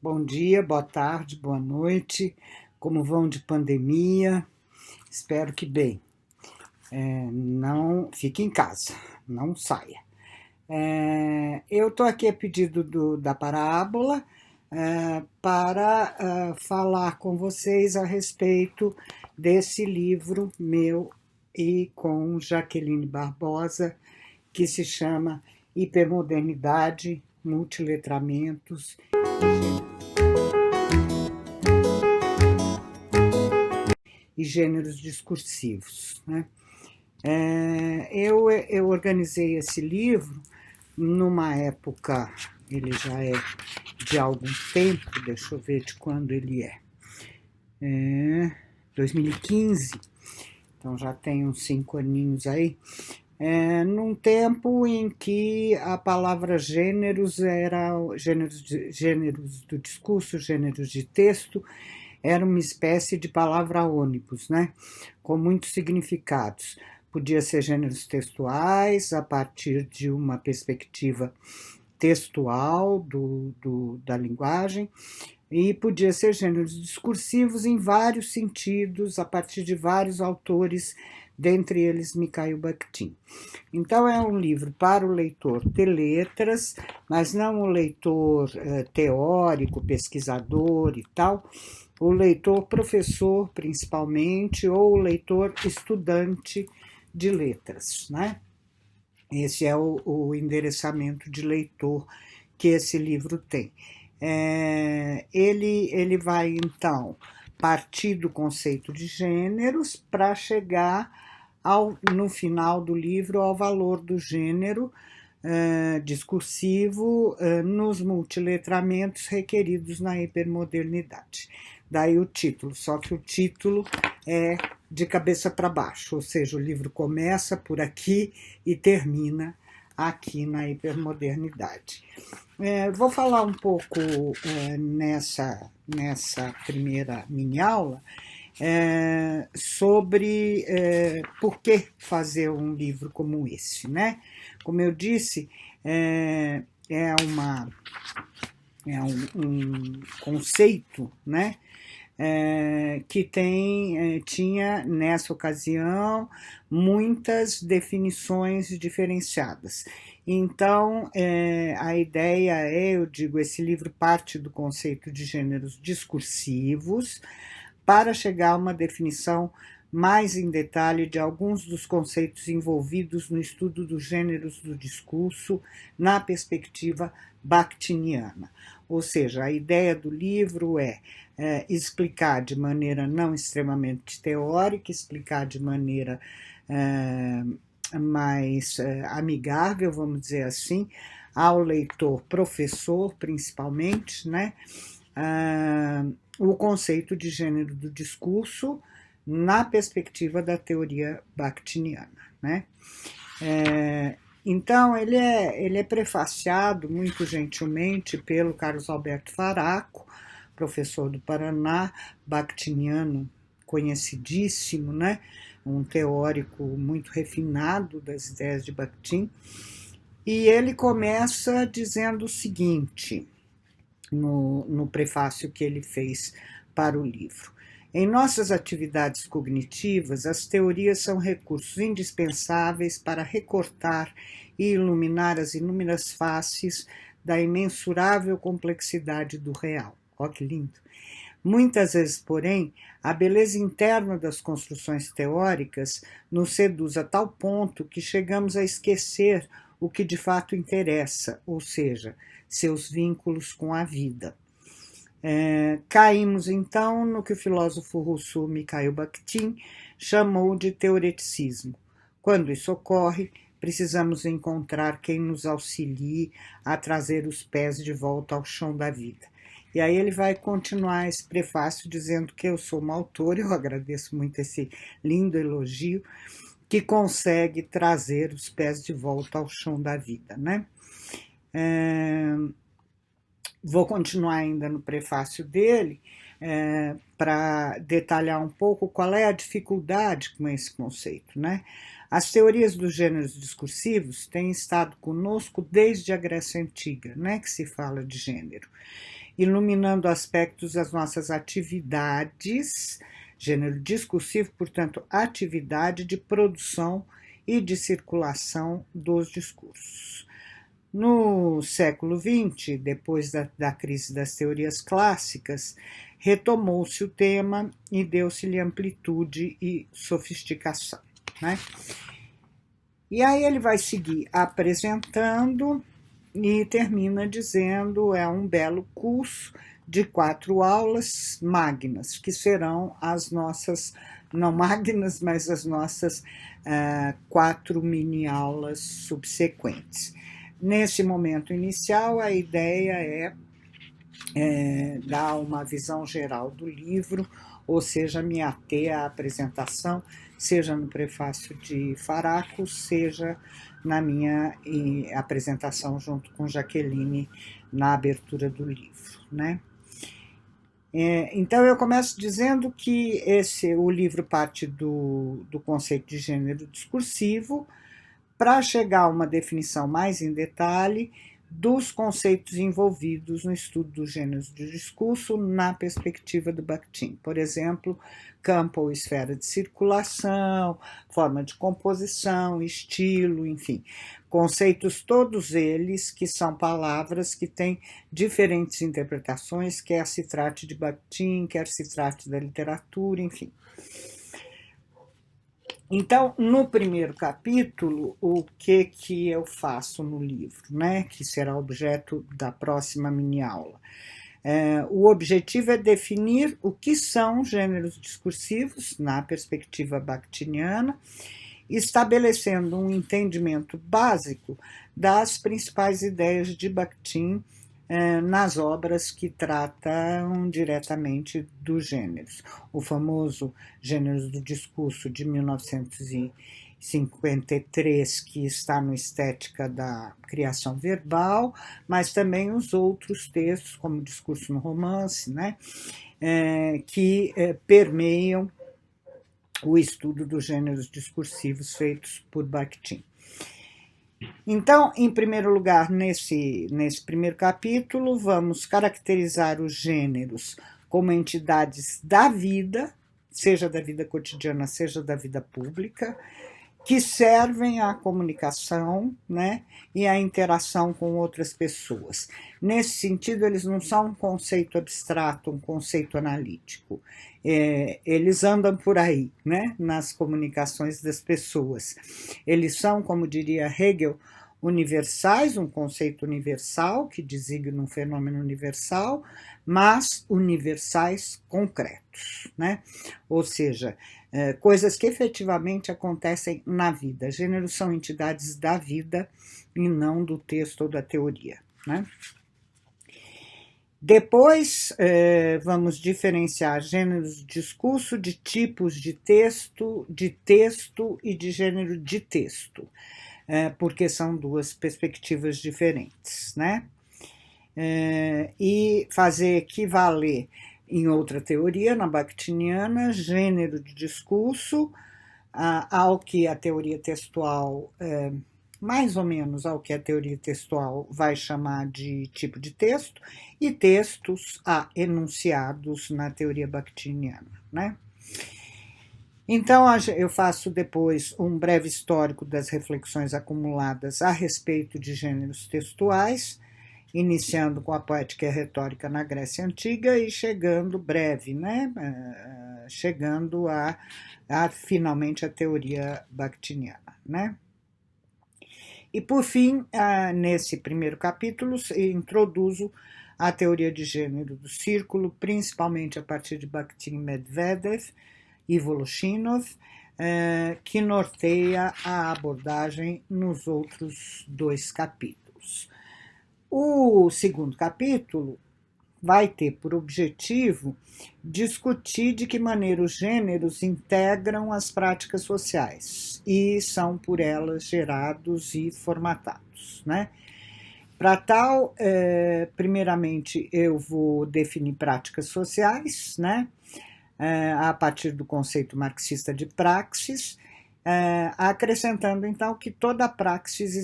Bom dia, boa tarde, boa noite. Como vão de pandemia? Espero que bem. Não fique em casa, não saia. Eu estou aqui a pedido da Parábola para falar com vocês a respeito desse livro meu e com Jaqueline Barbosa, que se chama Hipermodernidade, Multiletramentos e Gêneros Discursivos, né? Eu organizei esse livro numa época, ele já é de algum tempo, deixa eu ver de quando ele é 2015, então já tem uns 5 aninhos aí, num tempo em que a palavra gêneros era gêneros do discurso, gêneros de texto, era uma espécie de palavra ônibus, né? Com muitos significados. Podia ser gêneros textuais, a partir de uma perspectiva textual da linguagem, e podia ser gêneros discursivos em vários sentidos, a partir de vários autores, dentre eles Mikhail Bakhtin. Então é um livro para o leitor de letras, mas não o leitor teórico, pesquisador e tal, o leitor professor principalmente, ou o leitor estudante de letras, né? Esse é o endereçamento de leitor que esse livro tem. Ele vai, então, partir do conceito de gêneros para chegar no final do livro ao valor do gênero discursivo nos multiletramentos requeridos na hipermodernidade. Daí o título, só que o título é de cabeça para baixo, ou seja, o livro começa por aqui e termina aqui na hipermodernidade. Vou falar um pouco nessa primeira mini-aula sobre por que fazer um livro como esse, né? Como eu disse, um conceito, né? Que tinha nessa ocasião muitas definições diferenciadas. Então, a ideia eu digo, esse livro parte do conceito de gêneros discursivos para chegar a uma definição mais em detalhe de alguns dos conceitos envolvidos no estudo dos gêneros do discurso na perspectiva bakhtiniana. Ou seja, a ideia do livro é explicar de maneira não extremamente teórica, explicar de maneira mais amigável, vamos dizer assim, ao leitor professor, principalmente, né? O conceito de gênero do discurso na perspectiva da teoria bakhtiniana, né? Então, ele é prefaciado muito gentilmente pelo Carlos Alberto Faraco, professor do Paraná, bakhtiniano conhecidíssimo, né? Um teórico muito refinado das ideias de Bakhtin, e ele começa dizendo o seguinte, no prefácio que ele fez para o livro: em nossas atividades cognitivas, as teorias são recursos indispensáveis para recortar e iluminar as inúmeras faces da imensurável complexidade do real. Ó, que lindo! Muitas vezes, porém, a beleza interna das construções teóricas nos seduz a tal ponto que chegamos a esquecer o que de fato interessa, ou seja, seus vínculos com a vida. Caímos, então, no que o filósofo russo Mikhail Bakhtin chamou de teoreticismo. Quando isso ocorre, precisamos encontrar quem nos auxilie a trazer os pés de volta ao chão da vida. E aí ele vai continuar esse prefácio dizendo que eu sou uma autora, eu agradeço muito esse lindo elogio, que consegue trazer os pés de volta ao chão da vida, né? Vou continuar ainda no prefácio dele para detalhar um pouco qual é a dificuldade com esse conceito, né? As teorias dos gêneros discursivos têm estado conosco desde a Grécia Antiga, né, que se fala de gênero. iluminando aspectos das nossas atividades, gênero discursivo, portanto, atividade de produção e de circulação dos discursos. No século XX, depois da crise das teorias clássicas, retomou-se o tema e deu-se-lhe amplitude e sofisticação, né? E aí ele vai seguir apresentando e termina dizendo: é um belo curso de 4 aulas magnas, que serão as nossas, não magnas, mas as nossas 4 mini-aulas subsequentes. Nesse momento inicial, a ideia é dar uma visão geral do livro, ou seja, me ater à apresentação, seja no prefácio de Faraco, seja na minha apresentação junto com Jaqueline na abertura do livro, né? Então eu começo dizendo que o livro parte do conceito de gênero discursivo para chegar a uma definição mais em detalhe dos conceitos envolvidos no estudo dos gêneros de discurso na perspectiva do Bakhtin. Por exemplo, campo ou esfera de circulação, forma de composição, estilo, enfim. Conceitos todos eles que são palavras que têm diferentes interpretações, quer se trate de Bakhtin, quer se trate da literatura, enfim. Então, no primeiro capítulo, o que eu faço no livro, né, que será objeto da próxima mini-aula? O objetivo é definir o que são gêneros discursivos na perspectiva bakhtiniana, estabelecendo um entendimento básico das principais ideias de Bakhtin nas obras que tratam diretamente dos gêneros. O famoso Gêneros do Discurso de 1953, que está no Estética da Criação Verbal, mas também os outros textos, como Discurso no Romance, né, que permeiam o estudo dos gêneros discursivos feitos por Bakhtin. Então, em primeiro lugar, nesse primeiro capítulo, vamos caracterizar os gêneros como entidades da vida, seja da vida cotidiana, seja da vida pública, que servem à comunicação, né, e à interação com outras pessoas. Nesse sentido, eles não são um conceito abstrato, um conceito analítico. Eles andam por aí, né, nas comunicações das pessoas. Eles são, como diria Hegel, universais, um conceito universal que designa um fenômeno universal, mas universais concretos, né? Ou seja, coisas que efetivamente acontecem na vida. Gêneros são entidades da vida e não do texto ou da teoria, né? Depois, vamos diferenciar gêneros de discurso de tipos de texto e de gênero de texto, porque são duas perspectivas diferentes, né? E fazer equivaler em outra teoria, na bakhtiniana, gênero de discurso ao que a teoria textual, mais ou menos ao que a teoria textual vai chamar de tipo de texto, e textos a enunciados na teoria bakhtiniana, né? Então, eu faço depois um breve histórico das reflexões acumuladas a respeito de gêneros textuais, iniciando com a poética e a retórica na Grécia Antiga e chegando breve, né? Chegando a finalmente a teoria bakhtiniana, né? E por fim, nesse primeiro capítulo, introduzo a teoria de gênero do círculo, principalmente a partir de Bakhtin, Medvedev e Voloshinov, que norteia a abordagem nos outros 2 capítulos. O segundo capítulo vai ter por objetivo discutir de que maneira os gêneros integram as práticas sociais e são por elas gerados e formatados, né? Para tal, primeiramente eu vou definir práticas sociais, né? A partir do conceito marxista de praxis, acrescentando então que toda praxis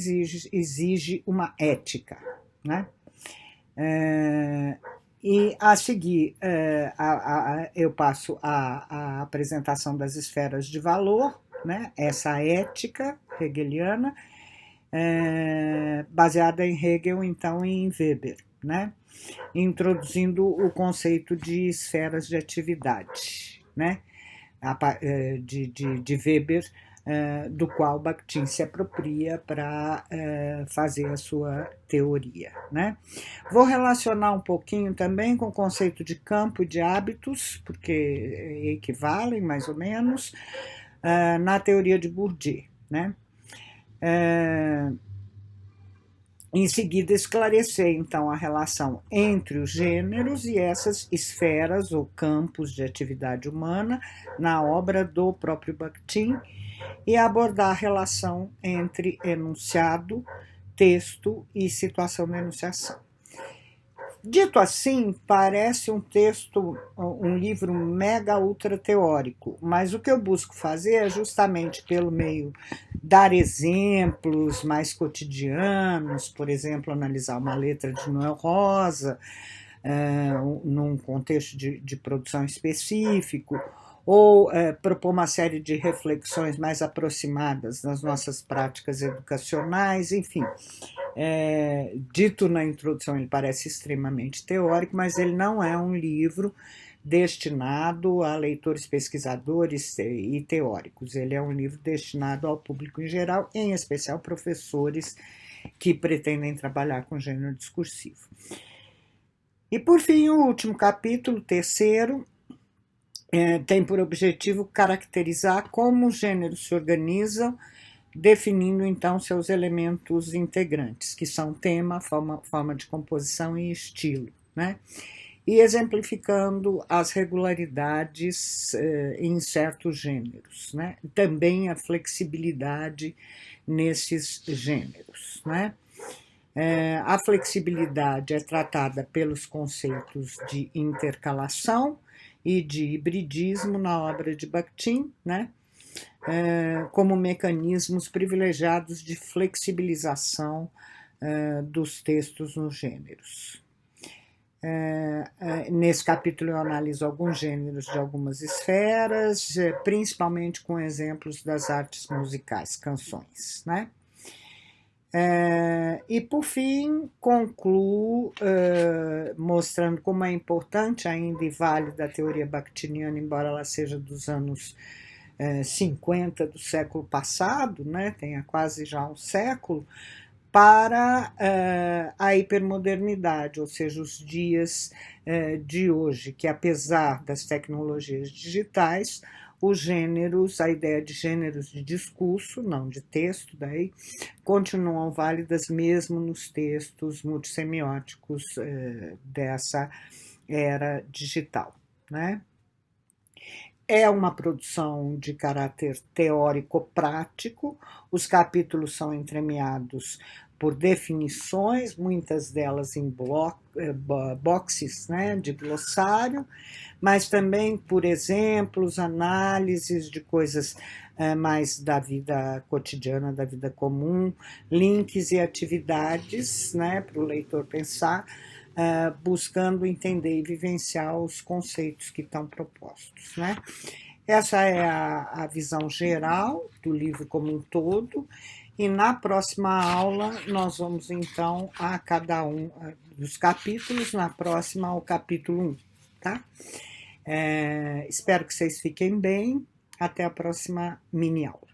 exige uma ética, né? E a seguir, eu passo a apresentação das esferas de valor, né? Essa ética hegeliana, baseada em Hegel, então em Weber, né? Introduzindo o conceito de esferas de atividade, né? De Weber, do qual Bakhtin se apropria para fazer a sua teoria, né? Vou relacionar um pouquinho também com o conceito de campo e de hábitos, porque equivalem mais ou menos, na teoria de Bourdieu, né? Em seguida, esclarecer então a relação entre os gêneros e essas esferas ou campos de atividade humana na obra do próprio Bakhtin e abordar a relação entre enunciado, texto e situação da enunciação. Dito assim, parece um livro mega ultra teórico, mas o que eu busco fazer é justamente pelo meio dar exemplos mais cotidianos, por exemplo, analisar uma letra de Noel Rosa, num contexto de produção específico, ou propor uma série de reflexões mais aproximadas das nossas práticas educacionais, enfim. Dito na introdução, ele parece extremamente teórico, mas ele não é um livro destinado a leitores pesquisadores e teóricos. Ele é um livro destinado ao público em geral, em especial professores que pretendem trabalhar com gênero discursivo. E, por fim, o último capítulo, terceiro, tem por objetivo caracterizar como os gêneros se organizam, definindo então seus elementos integrantes, que são tema, forma de composição e estilo, né? E exemplificando as regularidades em certos gêneros, né? Também a flexibilidade nesses gêneros, né? A flexibilidade é tratada pelos conceitos de intercalação e de hibridismo na obra de Bakhtin, né? Como mecanismos privilegiados de flexibilização dos textos nos gêneros. Nesse capítulo eu analiso alguns gêneros de algumas esferas, principalmente com exemplos das artes musicais, canções, né? E por fim concluo mostrando como é importante ainda e válida a teoria bakhtiniana, embora ela seja dos anos 50 do século passado, né, tenha quase já um século, para a hipermodernidade, ou seja, os dias de hoje, que apesar das tecnologias digitais, os gêneros, a ideia de gêneros de discurso, não de texto, daí, continuam válidas mesmo nos textos multissemióticos dessa era digital, né? É uma produção de caráter teórico-prático, os capítulos são entremeados por definições, muitas delas em boxes, né, de glossário, mas também por exemplos, análises de coisas mais da vida cotidiana, da vida comum, links e atividades, né, para o leitor pensar, buscando entender e vivenciar os conceitos que estão propostos, né? Essa é a visão geral do livro como um todo, e na próxima aula nós vamos então a cada um dos capítulos, na próxima ao capítulo 1, tá? Espero que vocês fiquem bem, até a próxima mini aula.